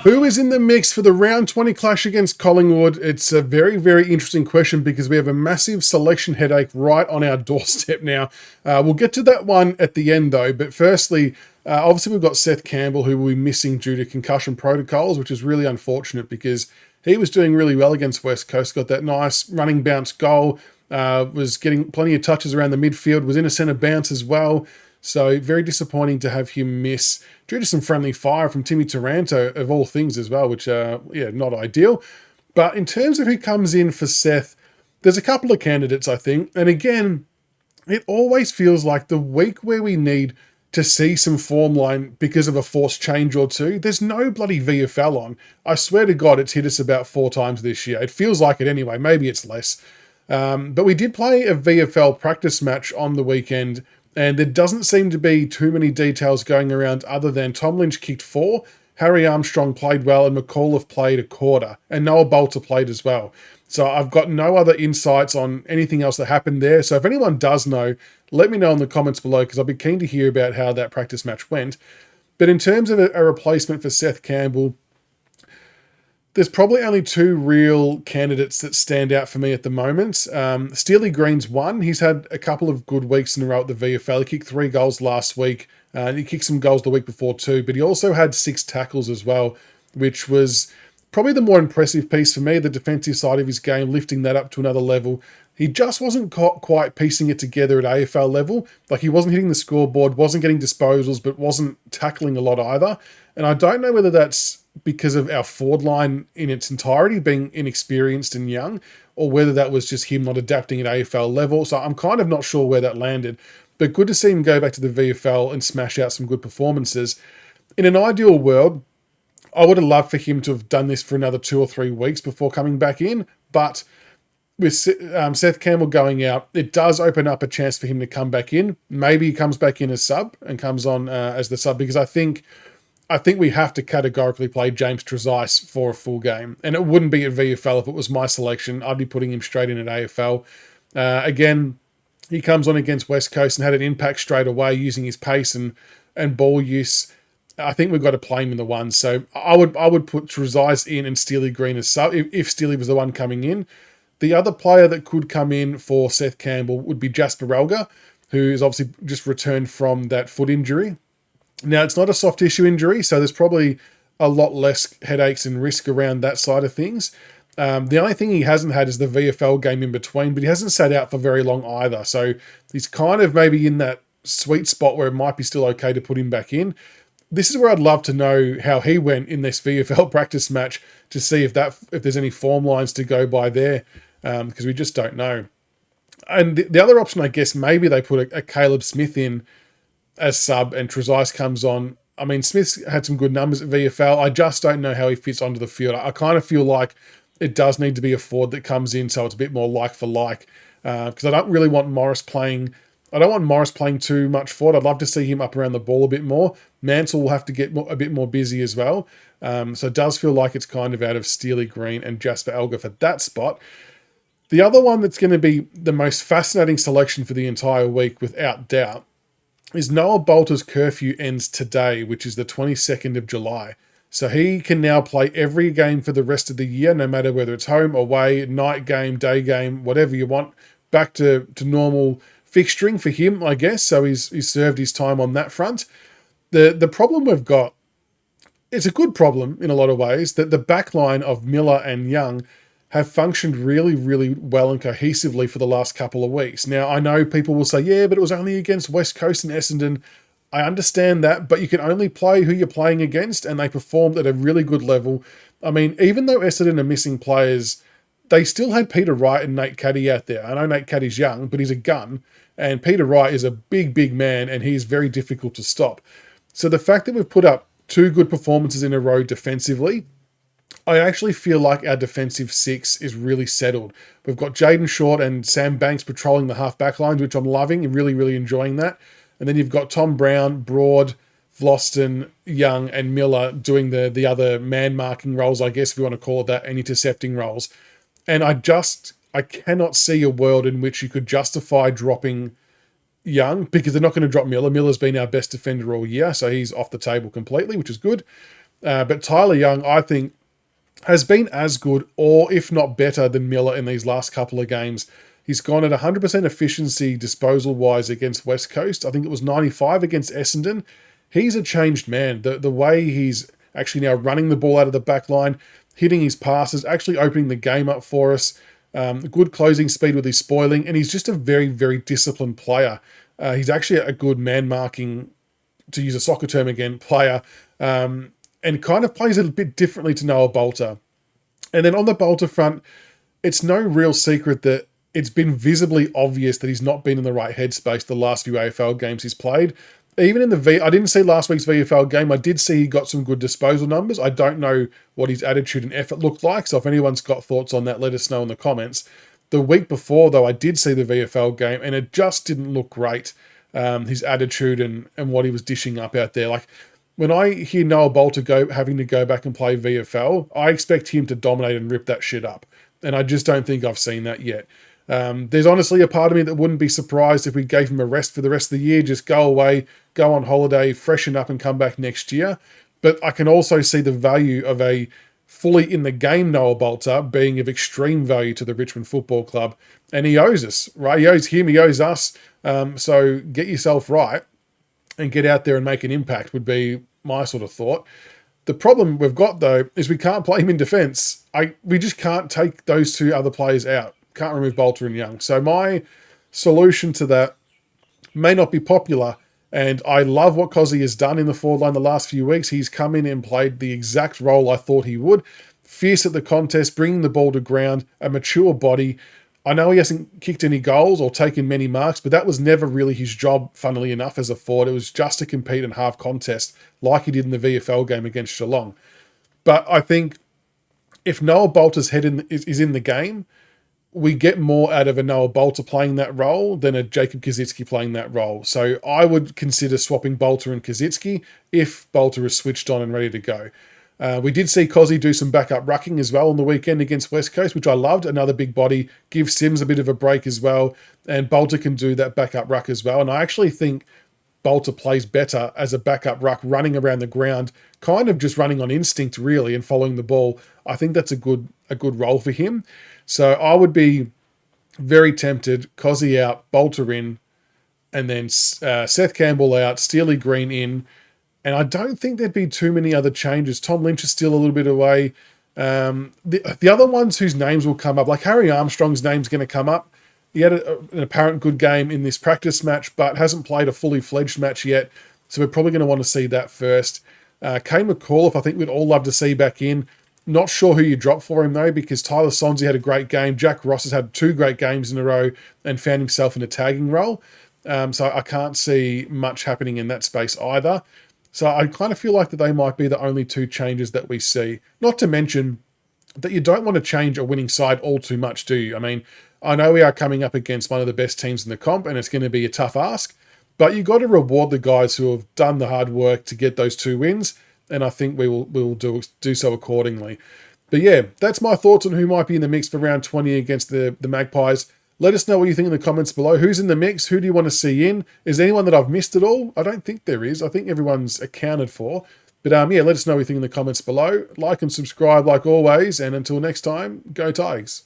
Who is in the mix for the round 20 clash against Collingwood? It's a very, very interesting question because we have a massive selection headache right on our doorstep now. We'll get to that one at the end though, but firstly, obviously we've got Seth Campbell who will be missing due to concussion protocols, which is really unfortunate because he was doing really well against West Coast, got that nice running bounce goal, was getting plenty of touches around the midfield, was in a centre bounce as well. So very disappointing to have him miss due to some friendly fire from Timmy Taranto, of all things as well, which, not ideal. But in terms of who comes in for Seth, there's a couple of candidates, I think. And again, it always feels like the week where we need to see some form line because of a forced change or two, there's no bloody VFL on. I swear to God, it's hit us about 4 times this year. It feels like it anyway. Maybe it's less. But we did play a VFL practice match on the weekend, and there doesn't seem to be too many details going around other than Tom Lynch kicked 4, Harry Armstrong played well, and McAuliffe played a quarter, and Noah Balta played as well. So I've got no other insights on anything else that happened there. So if anyone does know, let me know in the comments below because I'll be keen to hear about how that practice match went. But in terms of a replacement for Seth Campbell, there's probably only 2 real candidates that stand out for me at the moment. Steely Green's one. He's had a couple of good weeks in a row at the VFL. He kicked 3 goals last week. He kicked some goals the week before too, but he also had 6 tackles as well, which was probably the more impressive piece for me, the defensive side of his game, lifting that up to another level. He just wasn't quite piecing it together at AFL level. Like, he wasn't hitting the scoreboard, wasn't getting disposals, but wasn't tackling a lot either. And I don't know whether that's because of our forward line in its entirety being inexperienced and young, or whether that was just him not adapting at AFL level. So I'm kind of not sure where that landed. But good to see him go back to the VFL and smash out some good performances. In an ideal world, I would have loved for him to have done this for another 2 or 3 weeks before coming back in. But with Seth Campbell going out, it does open up a chance for him to come back in. Maybe he comes back in as sub and comes on as the sub, because I think we have to categorically play James Trezise for a full game. And it wouldn't be at VFL if it was my selection. I'd be putting him straight in at AFL. Again, he comes on against West Coast and had an impact straight away using his pace and ball use. I think we've got to play him in the one. So I would put Trezise in and Steely Green as sub if Steely was the one coming in. The other player that could come in for Seth Campbell would be Jasper Elgar, who is obviously just returned from that foot injury. Now, it's not a soft tissue injury, so there's probably a lot less headaches and risk around that side of things. The only thing he hasn't had is the VFL game in between, but he hasn't sat out for very long either. So he's kind of maybe in that sweet spot where it might be still okay to put him back in. This is where I'd love to know how he went in this VFL practice match to see if there's any form lines to go by there, because we just don't know. And the other option, I guess, maybe they put a Caleb Smith in as sub and Trezise comes on. I mean, Smith's had some good numbers at VFL. I just don't know how he fits onto the field. I kind of feel like it does need to be a forward that comes in, so it's a bit more like for like. Because I don't really want Morris playing. I don't want Morris playing too much forward. I'd love to see him up around the ball a bit more. Mansell will have to get a bit more busy as well. So it does feel like it's kind of out of Steely Green and Jasper Elgar for that spot. The other one that's going to be the most fascinating selection for the entire week, without doubt, is Noah Balta's curfew ends today, which is the 22nd of July. So he can now play every game for the rest of the year, no matter whether it's home, away, night game, day game, whatever you want, back to normal fixturing for him, I guess. So he's served his time on that front. The problem we've got, it's a good problem in a lot of ways, that the back line of Miller and Young have functioned really, really well and cohesively for the last couple of weeks. Now, I know people will say, yeah, but it was only against West Coast and Essendon. I understand that, but you can only play who you're playing against, and they performed at a really good level. I mean, even though Essendon are missing players, they still had Peter Wright and Nate Caddy out there. I know Nate Caddy's young, but he's a gun, and Peter Wright is a big, big man, and he's very difficult to stop. So the fact that we've put up 2 good performances in a row defensively, I actually feel like our defensive 6 is really settled. We've got Jaden Short and Sam Banks patrolling the half-back lines, which I'm loving and really, really enjoying that. And then you've got Tom Brown, Broad, Vlosten, Young, and Miller doing the other man-marking roles, I guess, if you want to call it that, and intercepting roles. And I cannot see a world in which you could justify dropping Young, because they're not going to drop Miller. Miller's been our best defender all year, so he's off the table completely, which is good. But Tyler Young, I think, has been as good or if not better than Miller in these last couple of games. He's gone at 100% efficiency disposal-wise against West Coast. I think it was 95 against Essendon. He's a changed man. The way he's actually now running the ball out of the back line, hitting his passes, actually opening the game up for us. Good closing speed with his spoiling, and he's just a very, very disciplined player. He's actually a good man-marking, to use a soccer term again, player, and kind of plays a bit differently to Noah Balta. And then on the Balta front, it's no real secret that it's been visibly obvious that he's not been in the right headspace the last few AFL games he's played. Even in I didn't see last week's VFL game. I did see he got some good disposal numbers. I don't know what his attitude and effort looked like. So if anyone's got thoughts on that, let us know in the comments. The week before, though, I did see the VFL game, and it just didn't look great. His attitude and what he was dishing up out there. Like, when I hear Noah Balta having to go back and play VFL, I expect him to dominate and rip that shit up. And I just don't think I've seen that yet. There's honestly a part of me that wouldn't be surprised if we gave him a rest for the rest of the year, just go away, go on holiday, freshen up and come back next year. But I can also see the value of a fully in the game Noah Balta being of extreme value to the Richmond Football Club. And he owes us, right? He owes him, he owes us. So get yourself right and get out there and make an impact would be my sort of thought. The problem we've got, though, is we can't play him in defence. We just can't take those two other players out. Can't remove Balta and Young. So my solution to that may not be popular, and I love what Cozzy has done in the forward line the last few weeks. He's come in and played the exact role I thought he would. Fierce at the contest, bringing the ball to ground, a mature body. I know he hasn't kicked any goals or taken many marks, but that was never really his job, funnily enough, as a forward. It was just to compete in half contest like he did in the VFL game against Geelong. But I think if Noah Balta's head is in the game, we get more out of a Noah Balta playing that role than a Jacob Koschitzke playing that role. So I would consider swapping Balta and Koschitzke if Balta is switched on and ready to go. We did see Cozzy do some backup rucking as well on the weekend against West Coast, which I loved. Another big body, give Sims a bit of a break as well, and Balta can do that backup ruck as well. And I actually think Balta plays better as a backup ruck, running around the ground, kind of just running on instinct really and following the ball. I think that's a good role for him. So I would be very tempted, Cozzy out, Balta in, and then Seth Campbell out, Steely Green in. And I don't think there'd be too many other changes. Tom Lynch is still a little bit away. The other ones whose names will come up, like Harry Armstrong's name's going to come up. He had an apparent good game in this practice match, but hasn't played a fully fledged match yet. So we're probably going to want to see that first. Kane McAuliffe, I think we'd all love to see back in. Not sure who you drop for him, though, because Tyler Sonsie had a great game. Jack Ross has had 2 great games in a row and found himself in a tagging role. So I can't see much happening in that space either. So I kind of feel like that they might be the only 2 changes that we see. Not to mention that you don't want to change a winning side all too much, do you? I mean, I know we are coming up against one of the best teams in the comp, and it's going to be a tough ask. But you've got to reward the guys who have done the hard work to get those 2 wins. And I think we will do so accordingly. But yeah, that's my thoughts on who might be in the mix for round 20 against the Magpies. Let us know what you think in the comments below. Who's in the mix? Who do you want to see in? Is there anyone that I've missed at all? I don't think there is. I think everyone's accounted for. But yeah, let us know what you think in the comments below. Like and subscribe like always. And until next time, go Tigers.